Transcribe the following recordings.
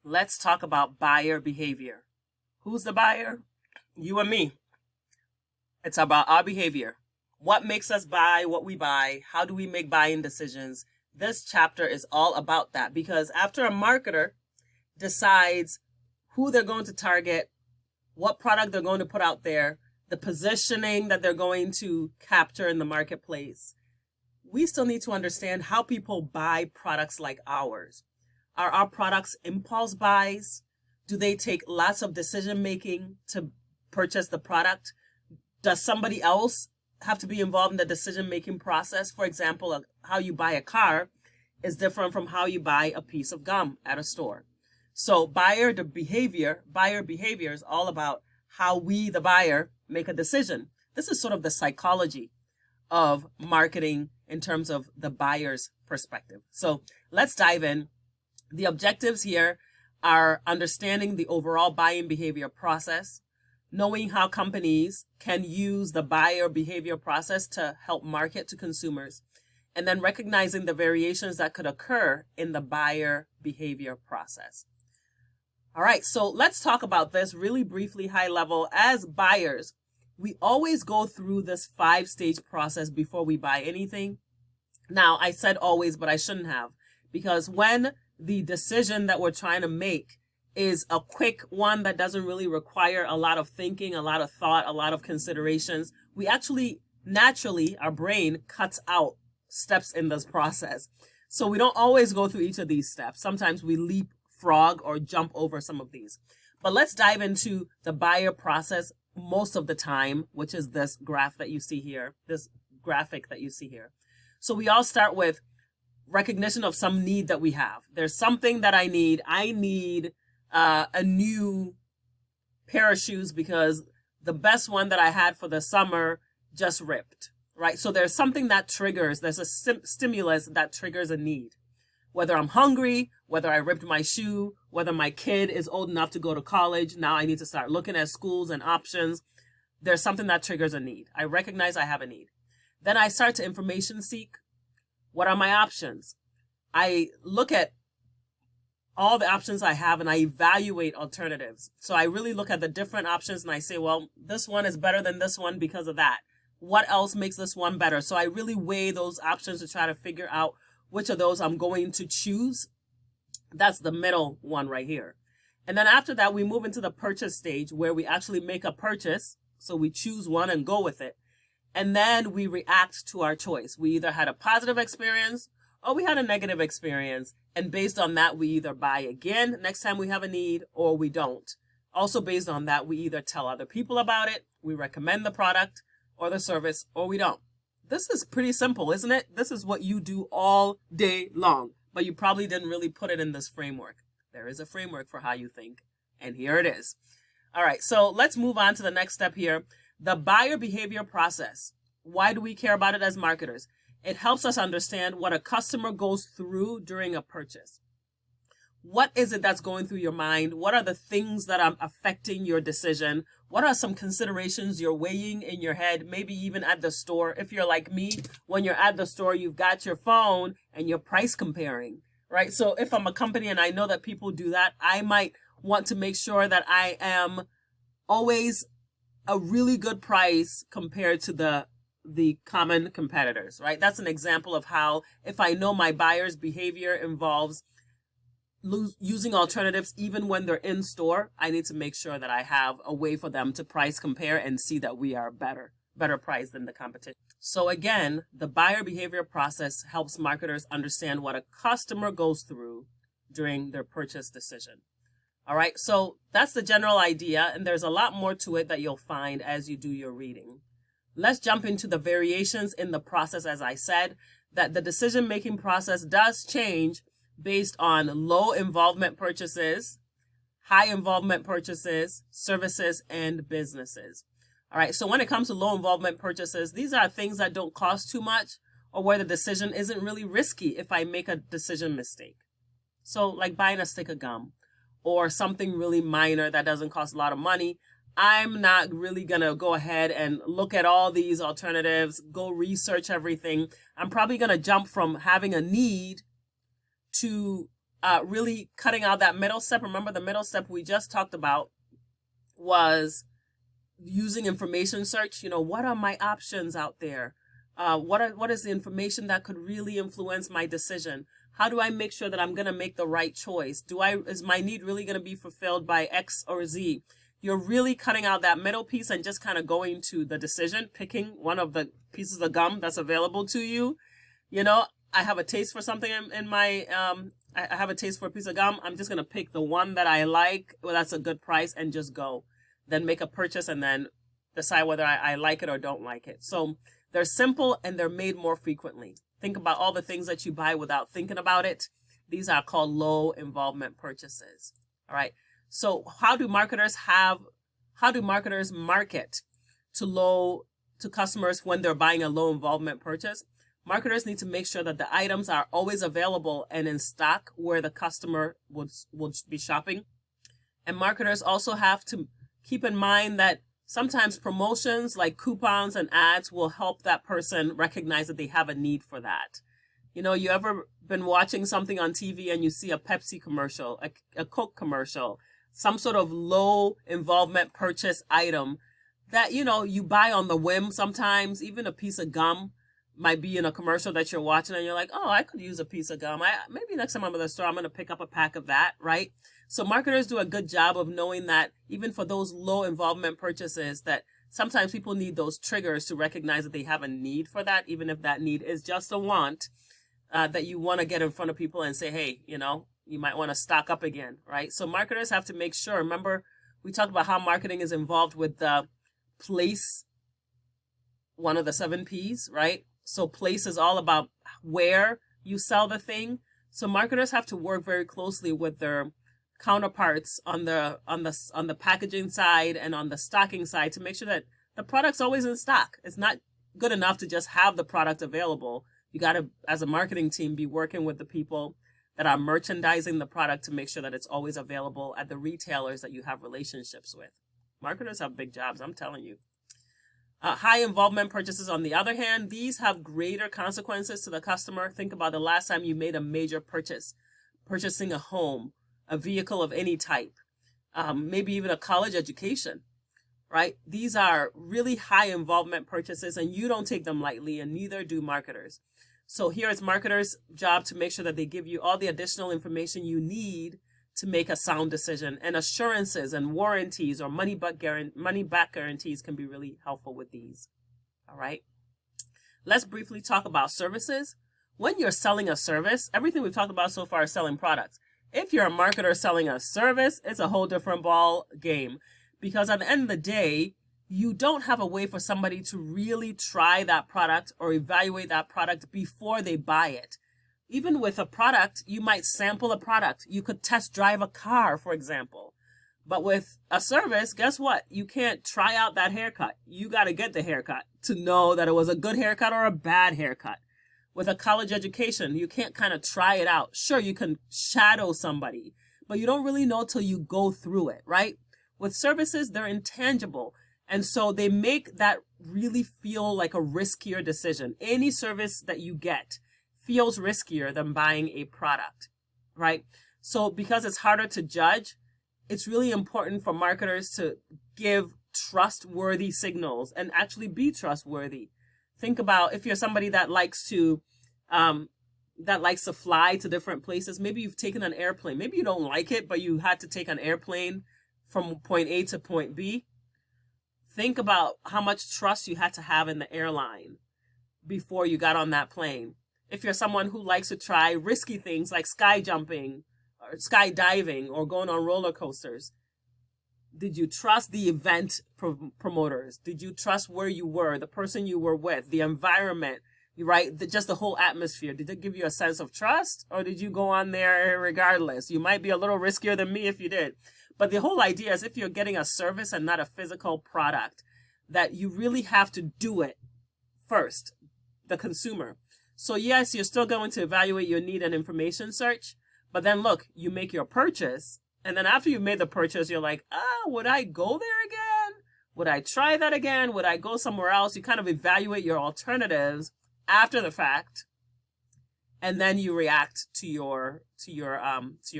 Let's talk about buyer behavior. Who's the buyer? You and me. It's about our behavior. What makes us buy what we buy? How do we make buying decisions? This chapter is all about that because after a marketer decides who they're going to target, what product they're going to put out there, the positioning that they're going to capture in the marketplace, we still need to understand how people buy products like ours. Are our products impulse buys? Do they take lots of decision making to purchase the product? Does somebody else have to be involved in the decision making process? For example, how you buy a car is different from how you buy a piece of gum at a store. So buyer behavior is all about how we, the buyer, make a decision. This is sort of the psychology of marketing in terms of the buyer's perspective. So let's dive in. The objectives here are understanding the overall buying behavior process, knowing how companies can use the buyer behavior process to help market to consumers, and then recognizing the variations that could occur in the buyer behavior process. All right, so let's talk about this really briefly, high level. As buyers, we always go through this 5-stage process before we buy anything. Now, I said always, but I shouldn't have, because when the decision that we're trying to make is a quick one that doesn't really require a lot of thinking, a lot of thought, a lot of considerations, we actually naturally, our brain cuts out steps in this process. So we don't always go through each of these steps. Sometimes we leapfrog or jump over some of these. But let's dive into the buyer process most of the time, which is this graph that you see here, this graphic that you see here. So we all start with recognition of some need that we have. There's something that I need. I need a new pair of shoes because the best one that I had for the summer just ripped, right? So there's something that triggers, there's a stimulus that triggers a need. Whether I'm hungry, whether I ripped my shoe, whether my kid is old enough to go to college, now I need to start looking at schools and options. There's something that triggers a need. I recognize I have a need. Then I start to information seek. What are my options? I look at all the options I have and I evaluate alternatives. So I really look at the different options and I say, well, this one is better than this one because of that. What else makes this one better? So I really weigh those options to try to figure out which of those I'm going to choose. That's the middle one right here. And then after that, we move into the purchase stage where we actually make a purchase. So we choose one and go with it. And then we react to our choice. We either had a positive experience or we had a negative experience. And based on that, we either buy again next time we have a need or we don't. Also based on that, we either tell other people about it, we recommend the product or the service, or we don't. This is pretty simple, isn't it? This is what you do all day long, but you probably didn't really put it in this framework. There is a framework for how you think, and here it is. All right, so let's move on to the next step here. The buyer behavior process. Why do we care about it as marketers? It helps us understand what a customer goes through during a purchase. What is it that's going through your mind? What are the things that are affecting your decision? What are some considerations you're weighing in your head, maybe even at the store? If you're like me, when you're at the store, you've got your phone and you're price comparing, right? So if I'm a company and I know that people do that, I might want to make sure that I am always a really good price compared to the common competitors, right? That's an example of how, if I know my buyer's behavior involves using alternatives even when they're in store, I need to make sure that I have a way for them to price compare and see that we are better price than the competition. So again, the buyer behavior process helps marketers understand what a customer goes through during their purchase decision. All right, so that's the general idea, and there's a lot more to it that you'll find as you do your reading. Let's jump into the variations in the process. As I said, that the decision-making process does change based on low involvement purchases, high involvement purchases, services, and businesses. All right, so when it comes to low involvement purchases, these are things that don't cost too much or where the decision isn't really risky if I make a decision mistake. So like buying a stick of gum or something really minor that doesn't cost a lot of money. I'm not really going to go ahead and look at all these alternatives, go research everything. I'm probably going to jump from having a need to really cutting out that middle step. Remember, the middle step we just talked about was using information search. What are my options out there? What is the information that could really influence my decision? How do I make sure that I'm going to make the right choice? Is my need really going to be fulfilled by X or Z? You're really cutting out that middle piece and just kind of going to the decision, picking one of the pieces of gum that's available to you. I have a taste for something in my, I have a taste for a piece of gum. I'm just going to pick the one that I like. Well, that's a good price, and just go. Then make a purchase and then decide whether I like it or don't like it. So they're simple and they're made more frequently. Think about all the things that you buy without thinking about it. These are called low involvement purchases. All right. So how do marketers market to customers when they're buying a low involvement purchase? Marketers need to make sure that the items are always available and in stock where the customer would be shopping. And marketers also have to keep in mind that sometimes promotions like coupons and ads will help that person recognize that they have a need for that. You ever been watching something on TV and you see a Pepsi commercial, a Coke commercial, some sort of low involvement purchase item that, you buy on the whim sometimes. Even a piece of gum might be in a commercial that you're watching and you're like, oh, I could use a piece of gum. Maybe next time I'm at the store, I'm going to pick up a pack of that, right? So marketers do a good job of knowing that even for those low involvement purchases, that sometimes people need those triggers to recognize that they have a need for that, even if that need is just a want, that you want to get in front of people and say, hey, you might want to stock up again, right? So marketers have to make sure. Remember, we talked about how marketing is involved with the place, one of the 7 Ps, right? So place is all about where you sell the thing. So marketers have to work very closely with their counterparts on the packaging side and on the stocking side to make sure that the product's always in stock. It's not good enough to just have the product available. You got to, as a marketing team, be working with the people that are merchandising the product to make sure that it's always available at the retailers that you have relationships with. Marketers have big jobs, I'm telling you. High involvement purchases, on the other hand, these have greater consequences to the customer. Think about the last time you made a major purchase, purchasing a home, a vehicle of any type, maybe even a college education, right? These are really high involvement purchases and you don't take them lightly, and neither do marketers. So here it's marketers' job to make sure that they give you all the additional information you need to make a sound decision, and assurances and warranties or money back guarantees can be really helpful with these. All right. Let's briefly talk about services. When you're selling a service, everything we've talked about so far is selling products. If you're a marketer selling a service, it's a whole different ball game, because at the end of the day, you don't have a way for somebody to really try that product or evaluate that product before they buy it. Even with a product, you might sample a product. You could test drive a car, for example. But with a service, guess what? You can't try out that haircut. You got to get the haircut to know that it was a good haircut or a bad haircut. With a college education, you can't kind of try it out. Sure, you can shadow somebody, but you don't really know till you go through it, right? With services, they're intangible. And so they make that really feel like a riskier decision. Any service that you get feels riskier than buying a product, right? So because it's harder to judge, it's really important for marketers to give trustworthy signals and actually be trustworthy. Think about if you're somebody that likes to fly to different places. Maybe you've taken an airplane. Maybe you don't like it, but you had to take an airplane from point A to point B. Think about how much trust you had to have in the airline before you got on that plane. If you're someone who likes to try risky things like sky jumping or skydiving or going on roller coasters, did you trust the event promoters? Did you trust where you were, the person you were with, the environment, right? Just the whole atmosphere. Did it give you a sense of trust, or did you go on there regardless? You might be a little riskier than me if you did. But the whole idea is if you're getting a service and not a physical product, that you really have to do it first, the consumer. So yes, you're still going to evaluate your need and information search, but then look, you make your purchase, and then after you've made the purchase, you're like, would I go there again? Would I try that again? Would I go somewhere else? You kind of evaluate your alternatives after the fact. and then you react to your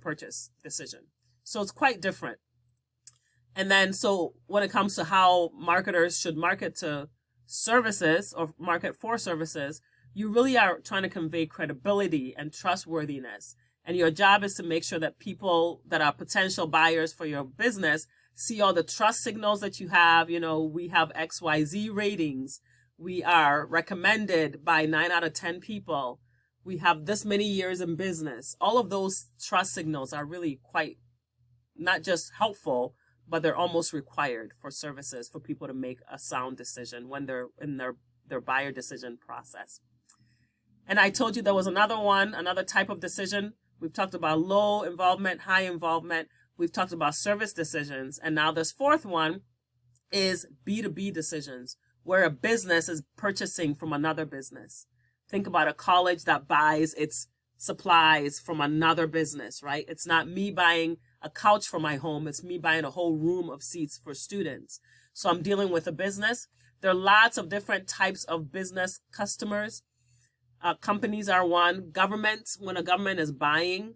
purchase decision. So it's quite different. And then, so when it comes to how marketers should market to services or market for services, you really are trying to convey credibility and trustworthiness. And your job is to make sure that people that are potential buyers for your business see all the trust signals that you have. You know, we have XYZ ratings. We are recommended by 9 out of 10 people. We have this many years in business. All of those trust signals are really quite not just helpful, but they're almost required for services, for people to make a sound decision when they're in their buyer decision process. And I told you there was another type of decision. We've talked about low involvement, high involvement. We've talked about service decisions. And now this fourth one is B2B decisions, where a business is purchasing from another business. Think about a college that buys its supplies from another business, right? It's not me buying a couch for my home. It's me buying a whole room of seats for students. So I'm dealing with a business. There are lots of different types of business customers. Companies are one. Government, when a government is buying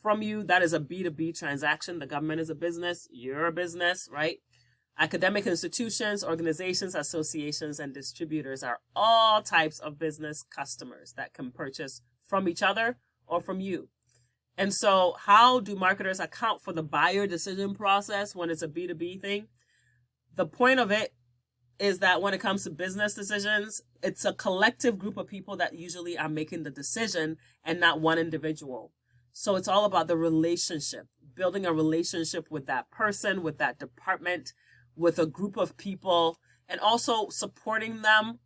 from you, that is a B2B transaction. The government is a business. You're a business, right? Academic institutions, organizations, associations, and distributors are all types of business customers that can purchase from each other or from you. And so how do marketers account for the buyer decision process when it's a B2B thing? The point of it is that when it comes to business decisions, it's a collective group of people that usually are making the decision and not one individual. So it's all about the relationship, building a relationship with that person, with that department, with a group of people, and also supporting them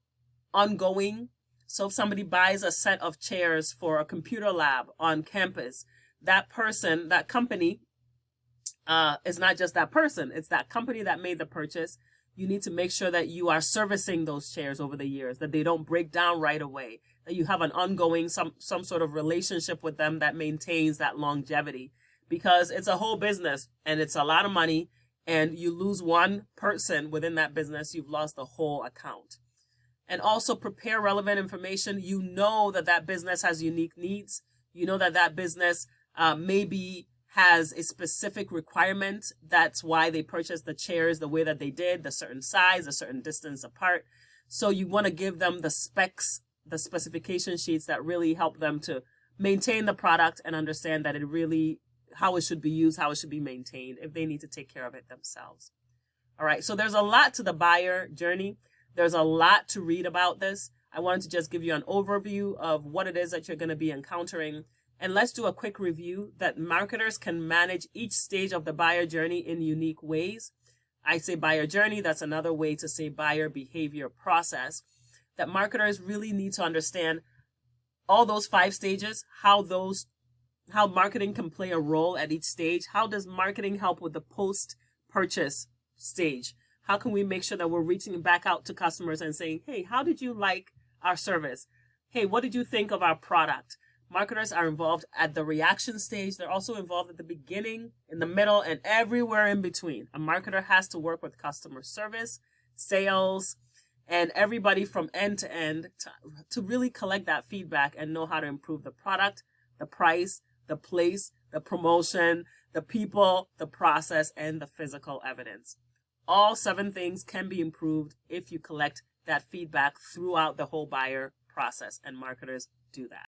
ongoing. So if somebody buys a set of chairs for a computer lab on campus, that person, that company, is not just that person, it's that company that made the purchase. You need to make sure that you are servicing those chairs over the years, that they don't break down right away, that you have an ongoing, some sort of relationship with them that maintains that longevity, because it's a whole business and it's a lot of money, and you lose one person within that business, you've lost the whole account. And also prepare relevant information. You know that that business has unique needs. You know that that business maybe has a specific requirement. That's why they purchased the chairs the way that they did, the certain size, a certain distance apart. So you want to give them the specs, the specification sheets that really help them to maintain the product and understand that it really, how it should be used, how it should be maintained, if they need to take care of it themselves. All right, so there's a lot to the buyer journey. There's a lot to read about this. I wanted to just give you an overview of what it is that you're going to be encountering. And let's do a quick review that marketers can manage each stage of the buyer journey in unique ways. I say buyer journey, that's another way to say buyer behavior process. That marketers really need to understand all those 5 stages, how marketing can play a role at each stage. How does marketing help with the post-purchase stage? How can we make sure that we're reaching back out to customers and saying, hey, how did you like our service? Hey, what did you think of our product? Marketers are involved at the reaction stage. They're also involved at the beginning, in the middle, and everywhere in between. A marketer has to work with customer service, sales, and everybody from end to end to really collect that feedback and know how to improve the product, the price, the place, the promotion, the people, the process, and the physical evidence. All 7 things can be improved if you collect that feedback throughout the whole buyer process, and marketers do that.